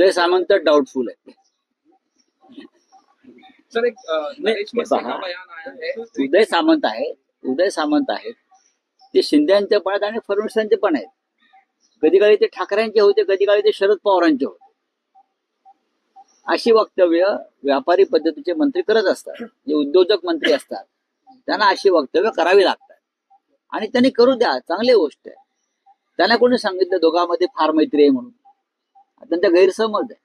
Uday Samant doubtful है। Sir एक नरेश मस्के का बयान आया है। उदय सामंत आहेत ते शिंदेचे पण आहेत आणि फडणवीसांचे पण आहेत। कधी काळी ते ठाकरेंचे होते, कधी काळी ते शरद पवारांचे होते। अशी वक्तव्य व्यापारी पद्धतीचे मंत्री करत असतात, जे उद्योजक मंत्री असतात त्यांना अशी वक्तव्य करावी लागतात आणि त्यांनी करू द्या, चांगली गोष्ट आहे। त्यांना कोणी सांगितलं दोघांमध्ये फार मैत्री आहे म्हणून? त्यांचा गैरसमज आहे,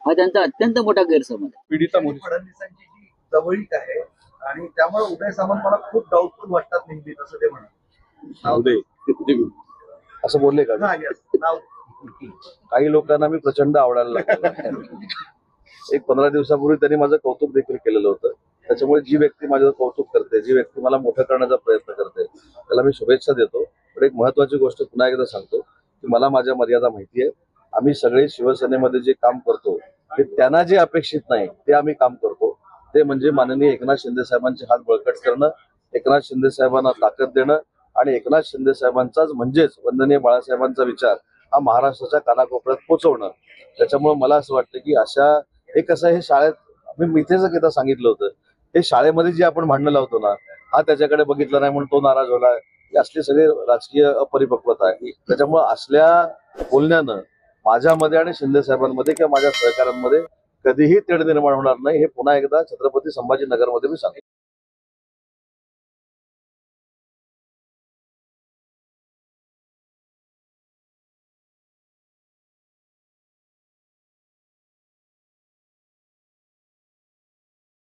हा त्यांचा अत्यंत मोठा गैरसमज आहे। पीडिता फडणवीसांची जी जवळीक आहे आणि त्यामुळे उदय सामंत मला खूप डाऊटफुल वाटतात नेहमी, असं ते म्हणतात। उदय असं बोलले का? काही लोकांना मी प्रचंड आवडायला लागलो। एक 15 दिवसापूर्वी त्यांनी माझं कौतुक देखील केलेलं होतं। त्याच्यामुळे जी व्यक्ती माझं कौतुक करते, जी व्यक्ती मला मोठं करण्याचा प्रयत्न करते, त्याला मी शुभेच्छा देतो। पण एक महत्वाची गोष्ट पुन्हा एकदा सांगतो की मला माझ्या मर्यादा माहिती आहे। आम्ही सगळे शिवसेनेमध्ये जे काम करतो ते त्यांना जे अपेक्षित नाही ते आम्ही काम करतो। ते म्हणजे माननीय एकनाथ शिंदे साहेबांचे हात बळकट करणं, एकनाथ शिंदे साहेबांना ताकद देणं आणि एकनाथ शिंदे साहेबांचाच म्हणजेच वंदनीय बाळासाहेबांचा विचार हा महाराष्ट्राच्या कानाकोपऱ्यात पोहोचवणं। त्याच्यामुळे मला असं वाटतं की अशा एक असं हे शाळेत मी इथेच एकदा सांगितलं होतं, हे शाळेमध्ये जे आपण भांडणं लावतो ना, हा त्याच्याकडे बघितलं नाही म्हणून तो नाराज झाला, हे असले सगळे राजकीय अपरिपक्वता आहे। त्याच्यामुळे असल्या बोलण्यानं माझ्यामध्ये आणि शिंदे साहेबांमध्ये किंवा माझ्या सहकाऱ्यांमध्ये कधीही तेढ निर्माण होणार नाही, हे पुन्हा एकदा छत्रपती संभाजीनगरमध्ये मी सांगतो।